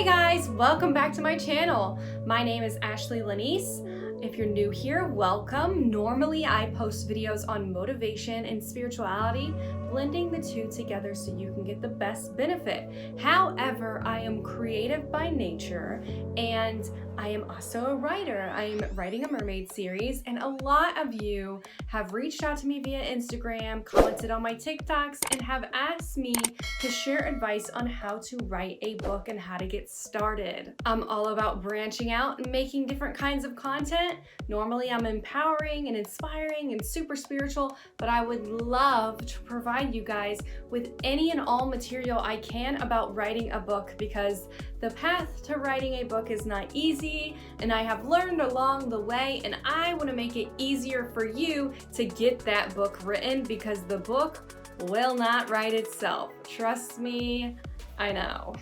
guys, welcome back to my channel. My name is Ashley Lanese. If you're new here, welcome. Normally I post videos on motivation and spirituality, blending the two together so you can get the best benefit. However, I am creative by nature and I am also a writer. I am writing a mermaid series, and a lot of you have reached out to me via Instagram, commented on my TikToks, and have asked me to share advice on how to write a book and how to get started. I'm all about branching out and making different kinds of content. Normally I'm empowering and inspiring and super spiritual, but I would love to provide you guys with any and all material I can about writing a book, because the path to writing a book is not easy, and I have learned along the way, and I want to make it easier for you to get that book written, because the book will not write itself. Trust me, I know.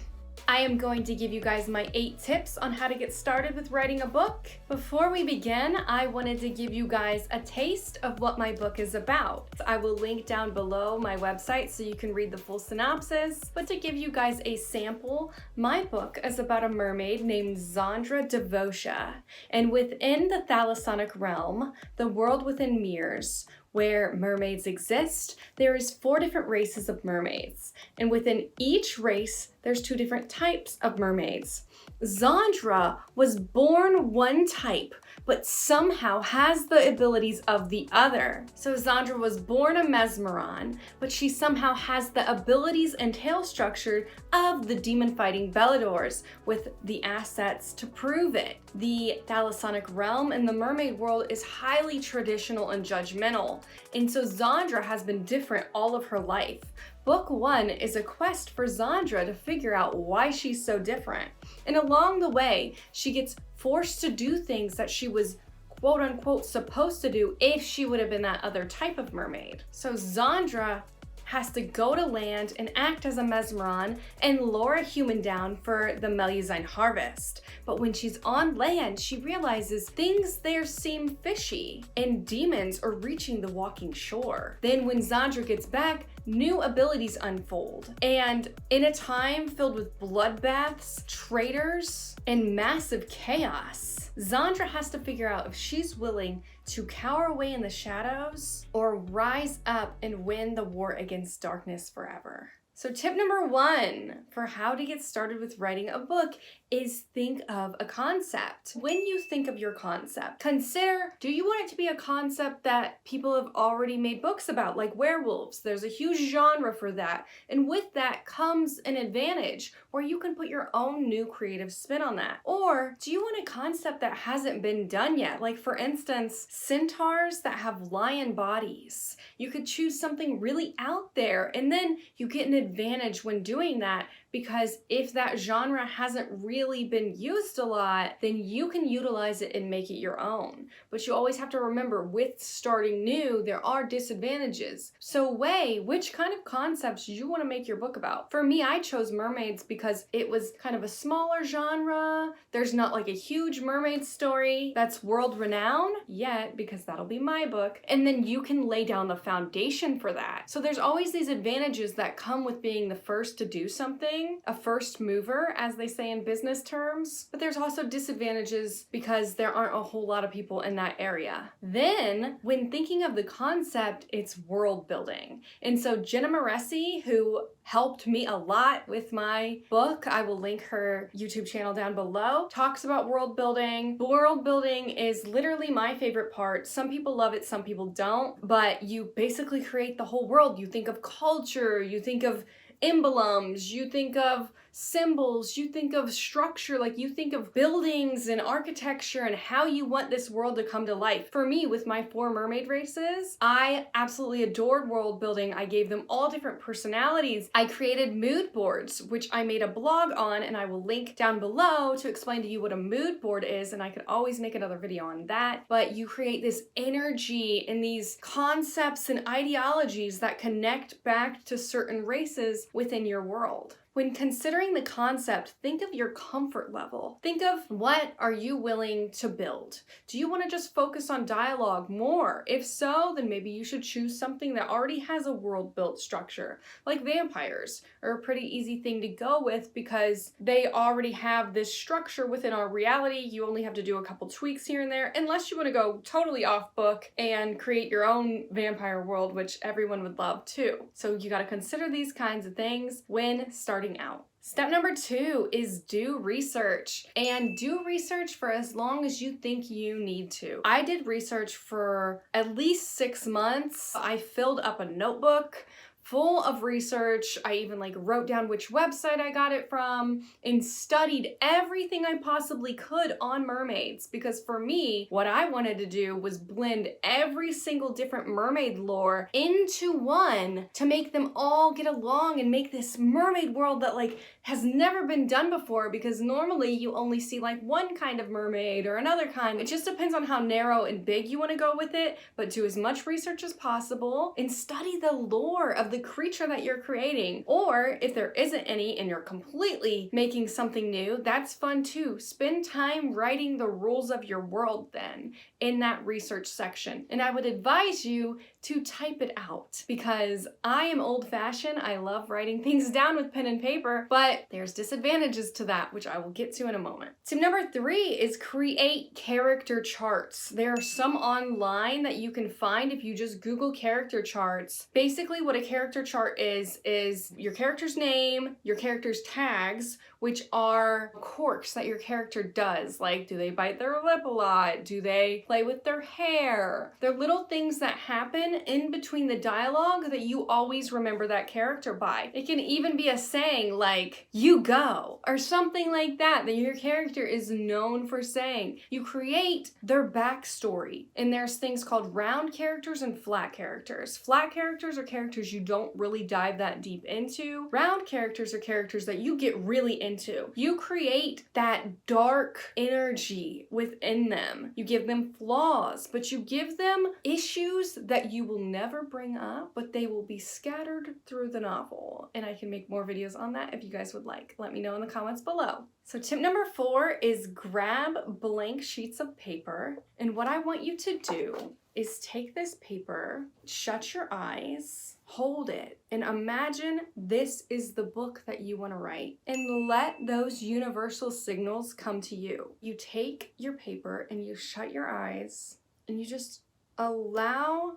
I am going to give you guys my 8 tips on how to get started with writing a book. Before we begin, I wanted to give you guys a taste of what my book is about. I will link down below my website so you can read the full synopsis, but to give you guys a sample, my book is about a mermaid named Zandra Devotia, and within the thalassonic realm, the world within mirrors, where mermaids exist, there is 4 different races of mermaids. And within each race, there's 2 different types of mermaids. Zandra was born one type, but somehow has the abilities of the other. So Zandra was born a mesmeron, but she somehow has the abilities and tail structure of the demon-fighting Belladors, with the assets to prove it. The thalassonic realm in the mermaid world is highly traditional and judgmental, and so Zandra has been different all of her life. Book 1 is a quest for Zandra to figure out why she's so different. And along the way, she gets forced to do things that she was quote unquote supposed to do if she would have been that other type of mermaid. So Zandra has to go to land and act as a mesmeron and lure a human down for the Melusine harvest. But when she's on land, she realizes things there seem fishy and demons are reaching the walking shore. Then when Zandra gets back, new abilities unfold. And in a time filled with bloodbaths, traitors, and massive chaos, Zandra has to figure out if she's willing to cower away in the shadows or rise up and win the war against darkness forever. So tip number 1 for how to get started with writing a book is think of a concept. When you think of your concept, consider, do you want it to be a concept that people have already made books about, like werewolves? There's a huge genre for that. And with that comes an advantage where you can put your own new creative spin on that. Or do you want a concept that hasn't been done yet? Like for instance, centaurs that have lion bodies. You could choose something really out there, and then you get an advantage when doing that, because if that genre hasn't really been used a lot, then you can utilize it and make it your own. But you always have to remember, with starting new, there are disadvantages. So weigh which kind of concepts you want to make your book about. For me, I chose mermaids because it was kind of a smaller genre. There's not like a huge mermaid story that's world renowned yet, because that'll be my book. And then you can lay down the foundation for that. So there's always these advantages that come with being the first to do something, a first mover, as they say in business terms. But there's also disadvantages because there aren't a whole lot of people in that area. Then, when thinking of the concept, it's world building. And so Jenna Moreci, who helped me a lot with my book, I will link her YouTube channel down below, talks about world building. World building is literally my favorite part. Some people love it, some people don't, but you basically create the whole world. You think of culture, you think of emblems, you think of symbols, you think of structure, like you think of buildings and architecture and how you want this world to come to life. For me, with my 4 mermaid races, I absolutely adored world building. I gave them all different personalities. I created mood boards, which I made a blog on, and I will link down below to explain to you what a mood board is, and I could always make another video on that. But you create this energy and these concepts and ideologies that connect back to certain races within your world. When considering the concept, think of your comfort level. Think of what are you willing to build? Do you want to just focus on dialogue more? If so, then maybe you should choose something that already has a world built structure, like vampires are a pretty easy thing to go with because they already have this structure within our reality. You only have to do a couple tweaks here and there, unless you want to go totally off book and create your own vampire world, which everyone would love too. So you got to consider these kinds of things when starting out. Step number 2 is do research, and do research for as long as you think you need to. I did research for at least 6 months. I filled up a notebook full of research. I even wrote down which website I got it from and studied everything I possibly could on mermaids, because for me, what I wanted to do was blend every single different mermaid lore into one to make them all get along and make this mermaid world that has never been done before, because normally you only see one kind of mermaid or another kind. It just depends on how narrow and big you want to go with it, but do as much research as possible and study the lore of the creature that you're creating. Or if there isn't any and you're completely making something new, that's fun too. Spend time writing the rules of your world then in that research section. And I would advise you to type it out, because I am old-fashioned. I love writing things down with pen and paper, but there's disadvantages to that, which I will get to in a moment. Tip number 3 is create character charts. There are some online that you can find if you just Google character charts. Basically what a character chart is your character's name, your character's tags, which are quirks that your character does. Like, do they bite their lip a lot? Do they play with their hair? They're little things that happen in between the dialogue that you always remember that character by. It can even be a saying like, "You go," or something like that your character is known for saying. You create their backstory. And there's things called round characters and flat characters. Flat characters are characters you don't really dive that deep into. Round characters are characters that you get really into. You create that dark energy within them. You give them flaws, but you give them issues that you will never bring up, but they will be scattered through the novel. And I can make more videos on that if you guys would like. Let me know in the comments below. So tip number 4 is grab blank sheets of paper. And what I want you to do is take this paper, shut your eyes, hold it, and imagine this is the book that you want to write, and let those universal signals come to you. You take your paper and you shut your eyes and you just allow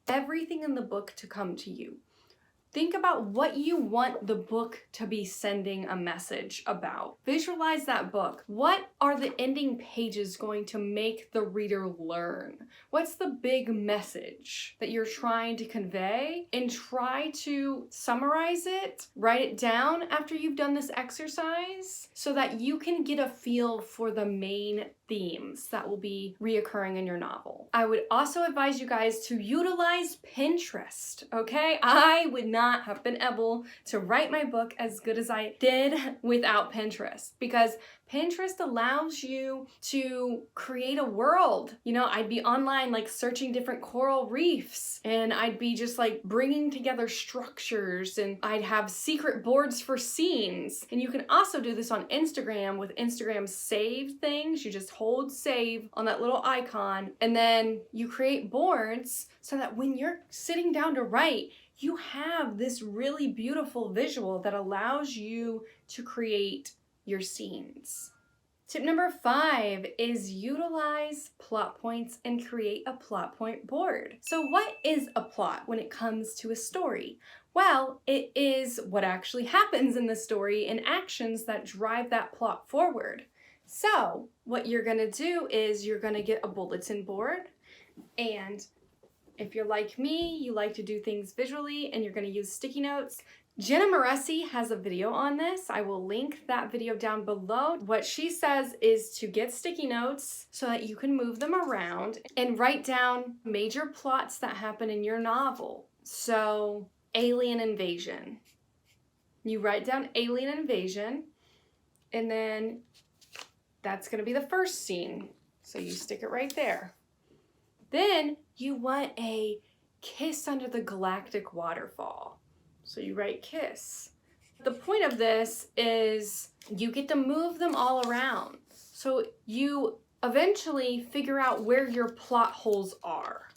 everything in the book to come to you. Think about what you want the book to be sending a message about. Visualize that book. What are the ending pages going to make the reader learn? What's the big message that you're trying to convey? And try to summarize it, write it down after you've done this exercise so that you can get a feel for the main themes that will be reoccurring in your novel. I would also advise you guys to utilize Pinterest, okay? I would not have been able to write my book as good as I did without Pinterest, because Pinterest allows you to create a world. You know, I'd be online searching different coral reefs, and I'd be just bringing together structures, and I'd have secret boards for scenes. And you can also do this on Instagram with Instagram save things. You just hold save on that little icon, and then you create boards so that when you're sitting down to write, you have this really beautiful visual that allows you to create your scenes. Tip number 5 is utilize plot points and create a plot point board. So what is a plot when it comes to a story? Well, it is what actually happens in the story and actions that drive that plot forward. So what you're gonna do is you're gonna get a bulletin board, and if you're like me, you like to do things visually, and you're gonna use sticky notes. Jenna Moreci has a video on this. I will link that video down below. What she says is to get sticky notes so that you can move them around and write down major plots that happen in your novel. So, alien invasion. You write down alien invasion, and then that's gonna be the first scene. So you stick it right there. Then you want a kiss under the galactic waterfall. So you write kiss. The point of this is you get to move them all around. So you eventually figure out where your plot holes are.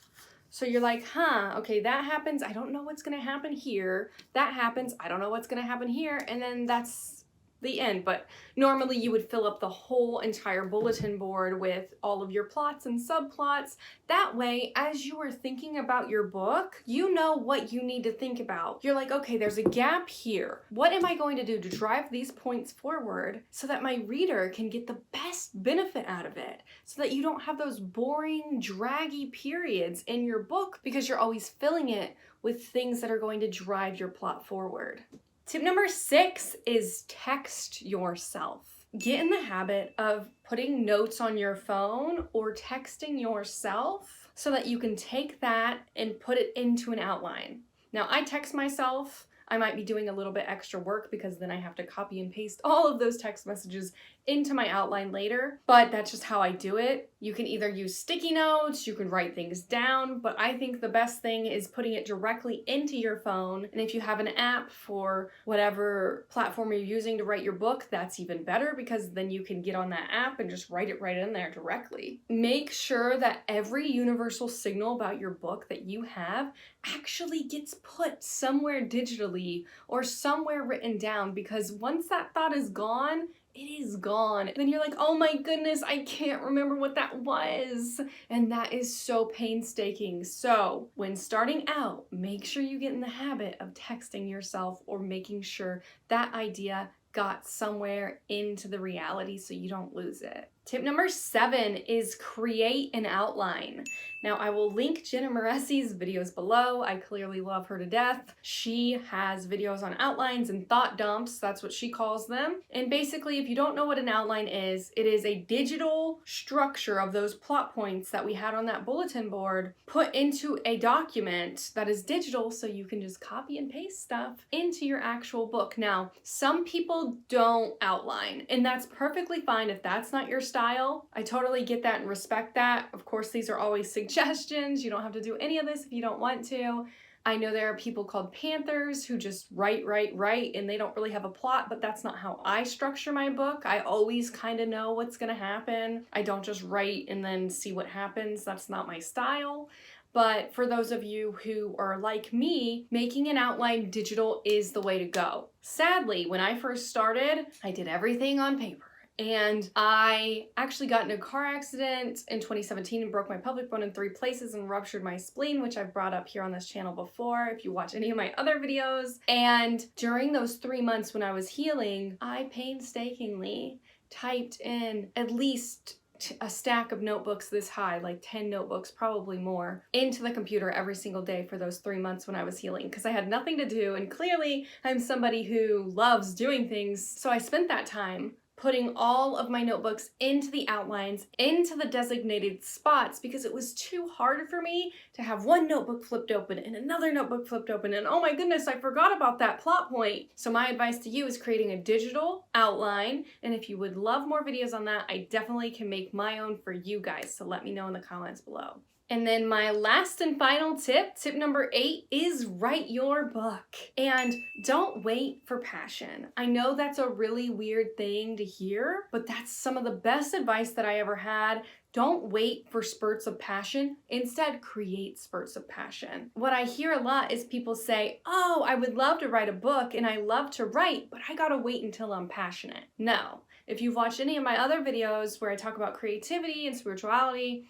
So you're like, okay, that happens. I don't know what's going to happen here. That happens. I don't know what's going to happen here. And then that's the end. But normally you would fill up the whole entire bulletin board with all of your plots and subplots. That way, as you are thinking about your book, you know what you need to think about. You're like, okay, there's a gap here. What am I going to do to drive these points forward so that my reader can get the best benefit out of it? So that you don't have those boring, draggy periods in your book because you're always filling it with things that are going to drive your plot forward. Tip number 6 is text yourself. Get in the habit of putting notes on your phone or texting yourself so that you can take that and put it into an outline. Now, I text myself. I might be doing a little bit extra work because then I have to copy and paste all of those text messages into my outline later, but that's just how I do it. You can either use sticky notes, you can write things down, but I think the best thing is putting it directly into your phone. And if you have an app for whatever platform you're using to write your book, that's even better because then you can get on that app and just write it right in there directly. Make sure that every universal signal about your book that you have actually gets put somewhere digitally or somewhere written down, because once that thought is gone, it is gone. And then you're like, oh my goodness, I can't remember what that was. And that is so painstaking. So when starting out, make sure you get in the habit of texting yourself or making sure that idea got somewhere into the reality so you don't lose it. Tip number 7 is create an outline. Now, I will link Jenna Moreci's videos below. I clearly love her to death. She has videos on outlines and thought dumps. That's what she calls them. And basically, if you don't know what an outline is, it is a digital structure of those plot points that we had on that bulletin board put into a document that is digital so you can just copy and paste stuff into your actual book. Now, some people don't outline, and that's perfectly fine if that's not your style. I totally get that and respect that. Of course, these are always suggestions. You don't have to do any of this if you don't want to. I know there are people called panthers who just write, and they don't really have a plot, but that's not how I structure my book. I always kind of know what's going to happen. I don't just write and then see what happens. That's not my style. But for those of you who are like me, making an outline digital is the way to go. Sadly, when I first started, I did everything on paper. And I actually got in a car accident in 2017 and broke my pelvic bone in 3 places and ruptured my spleen, which I've brought up here on this channel before if you watch any of my other videos. And during those 3 months when I was healing, I painstakingly typed in at least a stack of notebooks this high, like 10 notebooks, probably more, into the computer every single day for those 3 months when I was healing, because I had nothing to do, and clearly I'm somebody who loves doing things. So I spent that time putting all of my notebooks into the outlines, into the designated spots, because it was too hard for me to have one notebook flipped open and another notebook flipped open, and oh my goodness, I forgot about that plot point. So my advice to you is creating a digital outline, and if you would love more videos on that, I definitely can make my own for you guys, so let me know in the comments below. And then my last and final tip, tip number 8, is write your book. And don't wait for passion. I know that's a really weird thing to hear, but that's some of the best advice that I ever had. Don't wait for spurts of passion. Instead, create spurts of passion. What I hear a lot is people say, oh, I would love to write a book and I love to write, but I gotta wait until I'm passionate. No. If you've watched any of my other videos where I talk about creativity and spirituality,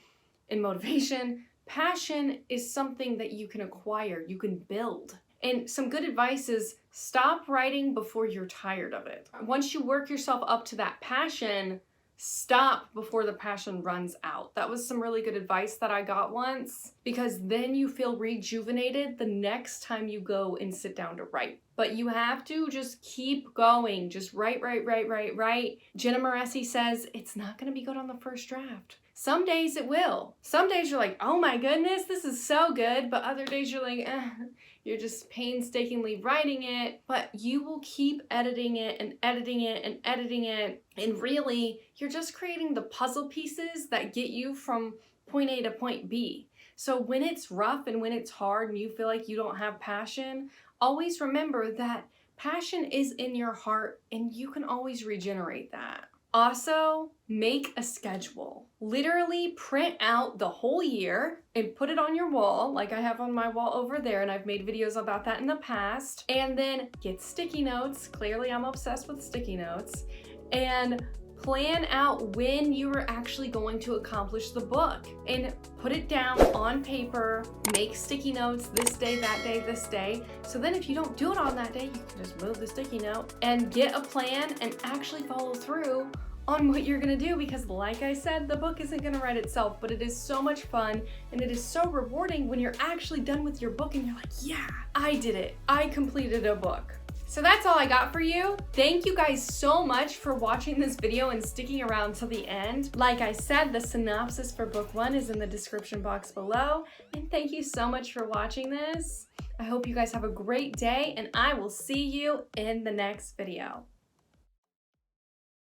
in motivation, passion is something that you can acquire, you can build. And some good advice is stop writing before you're tired of it. Once you work yourself up to that passion, stop before the passion runs out. That was some really good advice that I got once, because then you feel rejuvenated the next time you go and sit down to write. But you have to just keep going. Just write. Jenna Moreci says it's not going to be good on the first draft. Some days it will. Some days you're like, oh my goodness, this is so good. But other days you're like, you're just painstakingly writing it. But you will keep editing it and editing it and editing it. And really, you're just creating the puzzle pieces that get you from point A to point B. So when it's rough and when it's hard and you feel like you don't have passion, always remember that Passion is in your heart and you can always regenerate that. Also, make a schedule. Literally print out the whole year and put it on your wall, like I have on my wall over there, and I've made videos about that in the past. And then get sticky notes. Clearly, I'm obsessed with sticky notes. And plan out when you are actually going to accomplish the book and put it down on paper, make sticky notes this day, that day, this day. So then if you don't do it on that day, you can just move the sticky note and get a plan and actually follow through on what you're gonna do, because like I said, the book isn't gonna write itself, but it is so much fun and it is so rewarding when you're actually done with your book and you're like, yeah, I did it. I completed a book. So that's all I got for you. Thank you guys so much for watching this video and sticking around till the end. Like I said, the synopsis for book 1 is in the description box below. And thank you so much for watching this. I hope you guys have a great day and I will see you in the next video.